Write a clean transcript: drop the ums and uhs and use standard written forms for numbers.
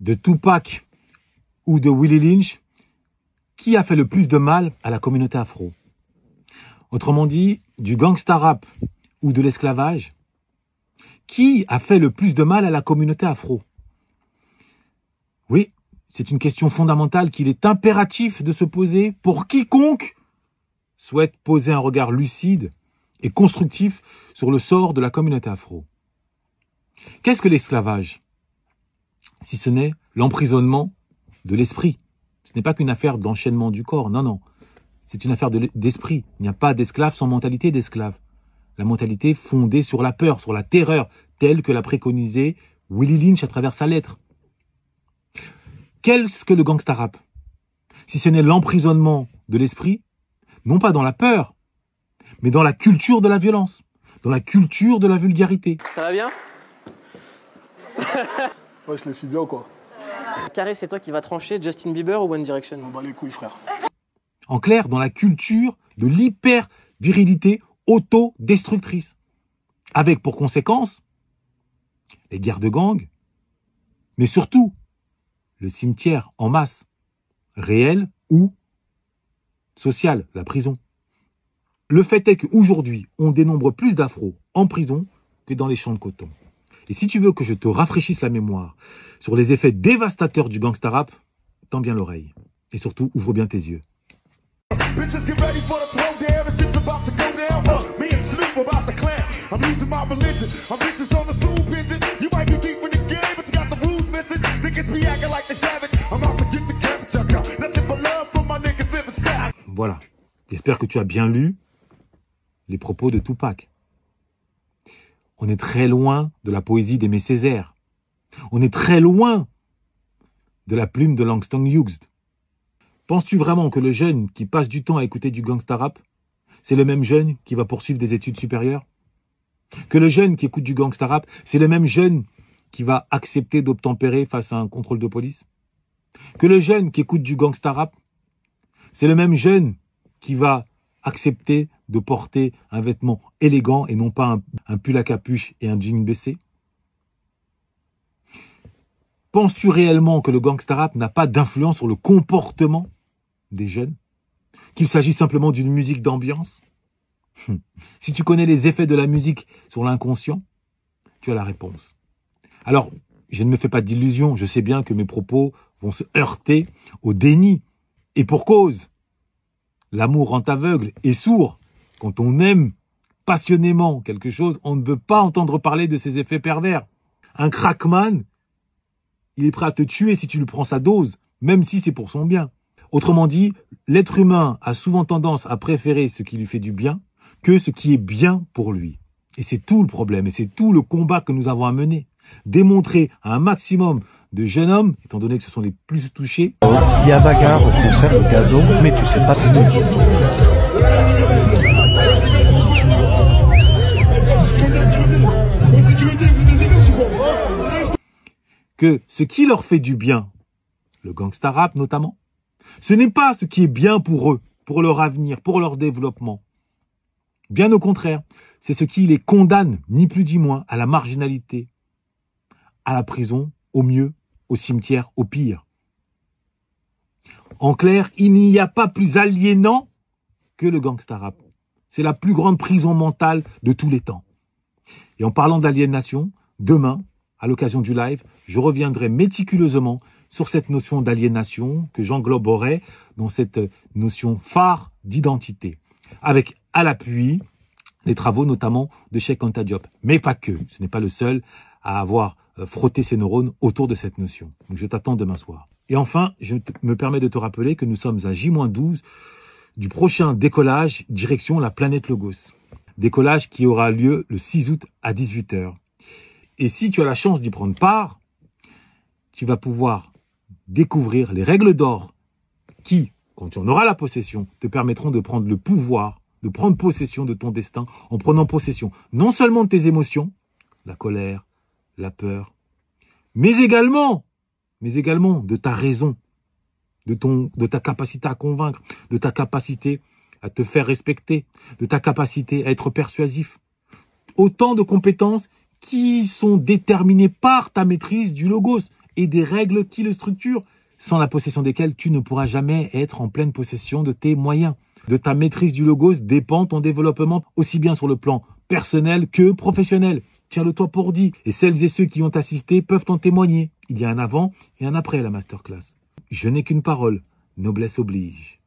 de Tupac ou de Willie Lynch, qui a fait le plus de mal à la communauté afro? Autrement dit, du gangsta rap ou de l'esclavage, qui a fait le plus de mal à la communauté afro? Oui, c'est une question fondamentale qu'il est impératif de se poser pour quiconque souhaite poser un regard lucide et constructif sur le sort de la communauté afro. Qu'est-ce que l'esclavage? Si ce n'est l'emprisonnement de l'esprit. Ce n'est pas qu'une affaire d'enchaînement du corps, non, non. C'est une affaire d'esprit. Il n'y a pas d'esclave sans mentalité d'esclave. La mentalité fondée sur la peur, sur la terreur, telle que l'a préconisé Willie Lynch à travers sa lettre. Qu'est-ce que le gangsta rap? Si ce n'est l'emprisonnement de l'esprit, non pas dans la peur, mais dans la culture de la violence, dans la culture de la vulgarité. Ça va bien? Ouais, je les suis bien, quoi. Carré, c'est toi qui vas trancher, Justin Bieber ou One Direction? On bat les couilles, frère. En clair, dans la culture de l'hyper-virilité autodestructrice. Avec pour conséquence les guerres de gangs, mais surtout le cimetière en masse, réel ou social, la prison. Le fait est qu'aujourd'hui, on dénombre plus d'afros en prison que dans les champs de coton. Et si tu veux que je te rafraîchisse la mémoire sur les effets dévastateurs du gangsta rap, tends bien l'oreille. Et surtout, ouvre bien tes yeux. Voilà. J'espère que tu as bien lu les propos de Tupac. On est très loin de la poésie d'Aimé Césaire. On est très loin de la plume de Langston Hughes. Penses-tu vraiment que le jeune qui passe du temps à écouter du gangsta rap, c'est le même jeune qui va poursuivre des études supérieures? Que le jeune qui écoute du gangsta rap, c'est le même jeune qui va accepter d'obtempérer face à un contrôle de police? Que le jeune qui écoute du gangsta rap, c'est le même jeune qui va accepter de porter un vêtement élégant et non pas un pull à capuche et un jean baissé? Penses-tu réellement que le gangsta rap n'a pas d'influence sur le comportement des jeunes? Qu'il s'agit simplement d'une musique d'ambiance? Si tu connais les effets de la musique sur l'inconscient, tu as la réponse. Alors, je ne me fais pas d'illusions, je sais bien que mes propos vont se heurter au déni. Et pour cause, l'amour rend aveugle et sourd. Quand on aime passionnément quelque chose, on ne veut pas entendre parler de ses effets pervers. Un crackman, il est prêt à te tuer si tu lui prends sa dose, même si c'est pour son bien. Autrement dit, l'être humain a souvent tendance à préférer ce qui lui fait du bien que ce qui est bien pour lui. Et c'est tout le problème, et c'est tout le combat que nous avons à mener. Démontrer à un maximum de jeunes hommes, étant donné que ce sont les plus touchés. Il y a bagarre au concert de Gazo, mais tu sais pas finir. Que ce qui leur fait du bien, le gangsta rap notamment, ce n'est pas ce qui est bien pour eux, pour leur avenir, pour leur développement. Bien au contraire, c'est ce qui les condamne, ni plus ni moins, à la marginalité, à la prison, au mieux, au cimetière, au pire. En clair, il n'y a pas plus aliénant que le gangsta rap. C'est la plus grande prison mentale de tous les temps. Et en parlant d'aliénation, demain, à l'occasion du live, je reviendrai méticuleusement sur cette notion d'aliénation que j'engloberai dans cette notion phare d'identité. Avec à l'appui les travaux notamment de Cheikh Anta Diop. Mais pas que, ce n'est pas le seul à avoir frotté ses neurones autour de cette notion. Donc je t'attends demain soir. Et enfin, je me permets de te rappeler que nous sommes à J-12 du prochain décollage direction la planète Logos. Décollage qui aura lieu le 6 août à 18 h. Et si tu as la chance d'y prendre part, tu vas pouvoir découvrir les règles d'or qui, quand tu en auras la possession, te permettront de prendre le pouvoir, de prendre possession de ton destin en prenant possession non seulement de tes émotions, la colère, la peur, mais également de ta raison, de ta capacité à convaincre, de ta capacité à te faire respecter, de ta capacité à être persuasif. Autant de compétences qui sont déterminées par ta maîtrise du logos et des règles qui le structurent, sans la possession desquelles tu ne pourras jamais être en pleine possession de tes moyens. De ta maîtrise du logos dépend ton développement, aussi bien sur le plan personnel que professionnel. Tiens-le-toi pour dit. Et celles et ceux qui ont assisté peuvent en témoigner. Il y a un avant et un après la masterclass. Je n'ai qu'une parole. Noblesse oblige.